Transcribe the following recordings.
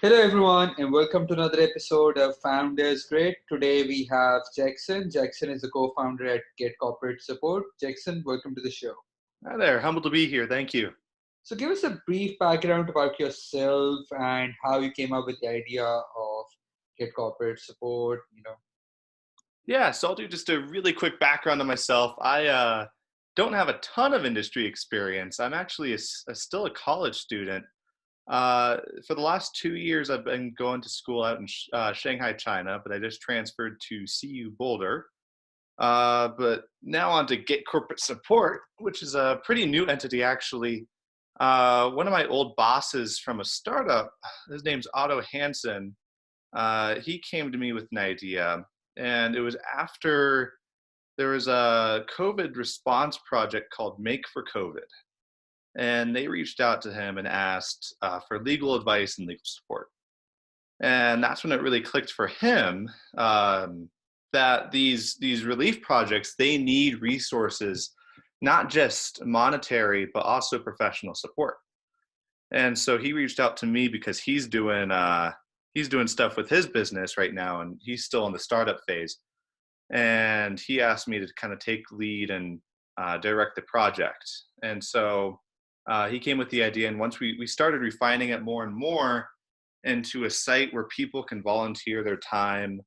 Hello, everyone, and welcome to another episode of Founders Grid. Today we have Jackson. Jackson is the co founder at Get Corporate Support. Jackson, welcome to the show. Hi there. Humbled to be here. Thank you. So, give us a brief background about yourself and how you came up with the idea of Get Corporate Support. Yeah, so I'll do just a really quick background on myself. I don't have a ton of industry experience. I'm actually still a college student. For the last 2 years, I've been going to school out in Shanghai, China, but I just transferred to CU Boulder. But now on to Get Corporate Support, which is a pretty new entity, actually. One of my old bosses from a startup, his name's Otto Hansen. He came to me with an idea, and it was after there was a COVID response project called Make for COVID, and they reached out to him and asked for legal advice and legal support. And that's when it really clicked for him that these relief projects, they need resources, not just monetary, but also professional support. And so he reached out to me because he's doing stuff with his business right now, and he's still in the startup phase. And he asked me to kind of take lead and direct the project. And so he came with the idea, and once we started refining it more and more into a site where people can volunteer their time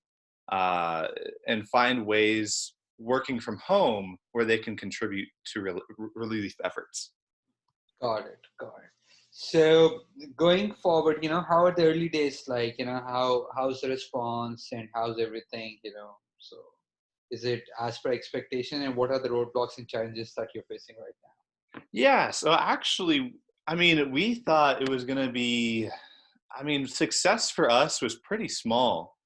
and find ways working from home where they can contribute to relief efforts. Got it. Got it. So, going forward, how are the early days like? How's the response and how's everything? So, is it as per expectation, and what are the roadblocks and challenges that you're facing right now? Yeah, so actually, I mean, we thought it was going to be, I mean, success for us was pretty small.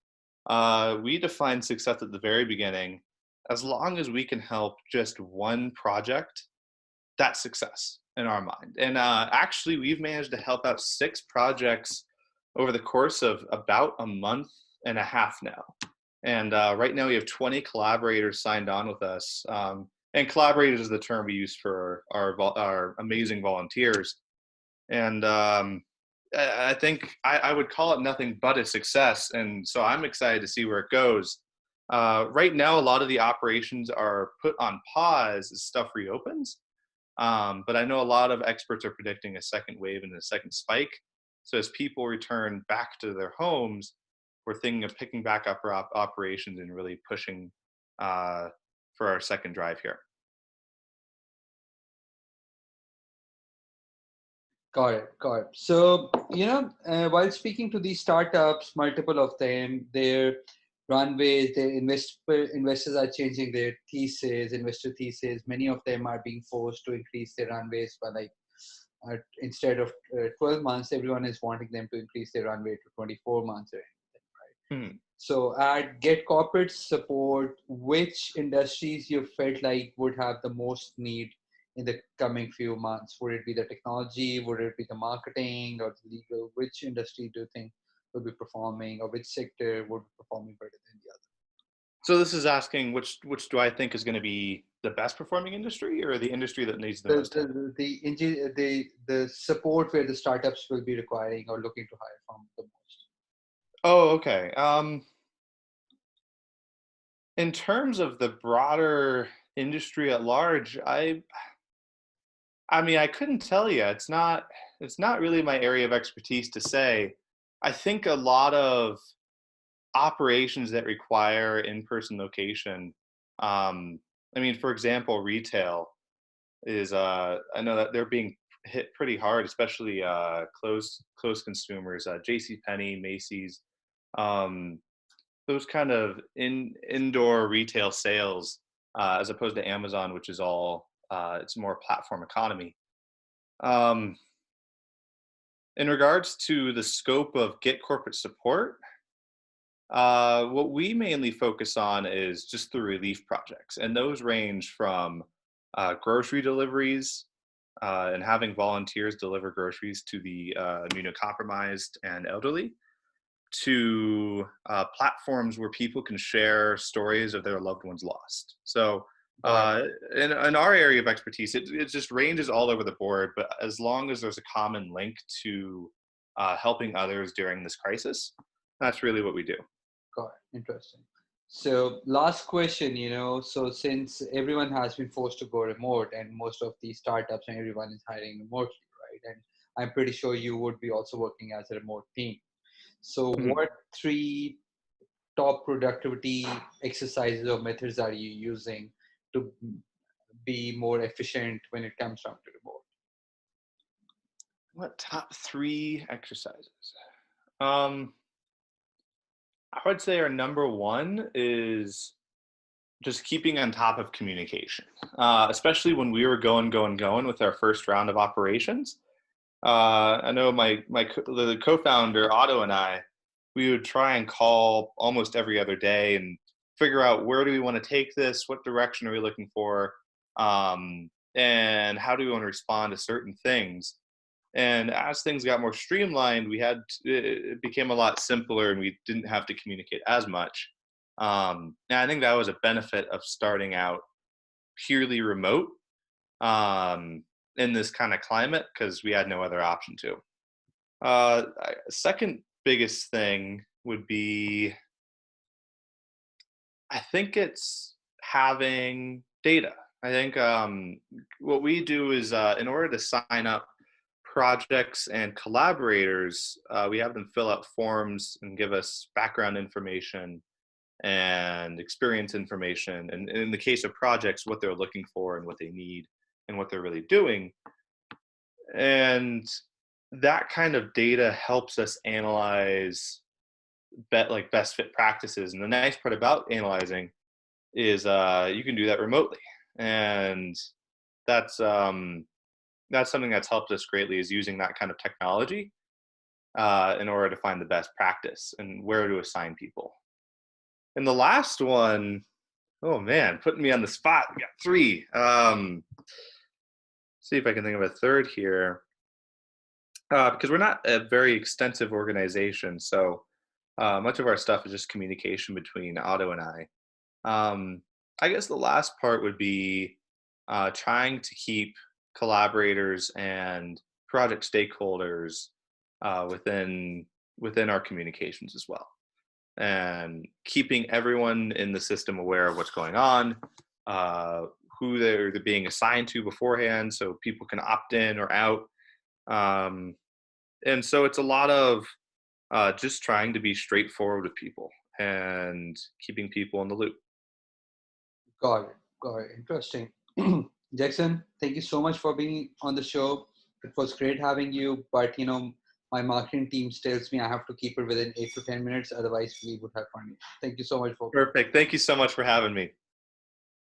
We defined success at the very beginning. As long as we can help just one project, that's success in our mind. And actually, we've managed to help out 6 projects over the course of about a month and a half now. And right now, we have 20 collaborators signed on with us. And collaborators is the term we use for our amazing volunteers. And I think I would call it nothing but a success. And so I'm excited to see where it goes. Right now, a lot of the operations are put on pause as stuff reopens. But I know a lot of experts are predicting a second wave and a second spike. So as people return back to their homes, we're thinking of picking back up our operations and really pushing for our second drive here. Got it. Got it. So, while speaking to these startups, multiple of them, their runways, their investors are changing their investor thesis. Many of them are being forced to increase their runways by instead of 12 months, everyone is wanting them to increase their runway to 24 months or anything, right? Hmm. So at Get Corporate Support, which industries you felt like would have the most need in the coming few months? Would it be the technology? Would it be the marketing or the legal? Which industry do you think will be performing, or which sector would be performing better than the other? So this is asking which do I think is going to be the best performing industry or the industry that needs the The most help? the support where the startups will be requiring or looking to hire from the most. Oh, okay. In terms of the broader industry at large, I mean, I couldn't tell you. It's not really my area of expertise to say. I think a lot of operations that require in-person location. I mean, for example, retail is. I know that they're being hit pretty hard, especially close consumers. J.C. Penney, Macy's, um, those kind of indoor retail sales, as opposed to Amazon, which is all it's more platform economy. Um, in regards to the scope of Get Corporate Support, what we mainly focus on is just the relief projects, and those range from grocery deliveries and having volunteers deliver groceries to the immunocompromised and elderly, to platforms where people can share stories of their loved ones lost. So Got it. in our area of expertise, it just ranges all over the board, but as long as there's a common link to helping others during this crisis. That's really what we do. Got it. Interesting. So last question, so since everyone has been forced to go remote and most of these startups and everyone is hiring remotely, right? And I'm pretty sure you would be also working as a remote team. So Mhm. what three top productivity exercises or methods are you using to be more efficient when it comes down to remote? What top three exercises? Um, I would say our number one is just keeping on top of communication, especially when we were going with our first round of operations. I know the co-founder Otto and I, we would try and call almost every other day and figure out where do we want to take this, what direction are we looking for, and how do we want to respond to certain things. And as things got more streamlined, it became a lot simpler, and we didn't have to communicate as much. And I think that was a benefit of starting out purely remote in this kind of climate because we had no other option to. Second biggest thing would be, I think it's having data. I think what we do is in order to sign up projects and collaborators, we have them fill out forms and give us background information and experience information. And in the case of projects, what they're looking for and what they need and what they're really doing. And that kind of data helps us analyze best fit practices. And the nice part about analyzing is you can do that remotely. And that's something that's helped us greatly, is using that kind of technology in order to find the best practice and where to assign people. And the last one, oh man, putting me on the spot. We got three. See if I can think of a third here. Because we're not a very extensive organization, so much of our stuff is just communication between Otto and I. I guess the last part would be trying to keep collaborators and project stakeholders within our communications as well, and keeping everyone in the system aware of what's going on, uh, who they're being assigned to beforehand, so people can opt in or out. Um, and so it's a lot of just trying to be straightforward with people and keeping people in the loop. Got it. Got it. Interesting. Jackson, thank you so much for being on the show. It was great having you, but my marketing team tells me I have to keep it within 8 to 10 minutes, otherwise we would have fun. Thank you so much for being. Perfect. Thank you so much for having me.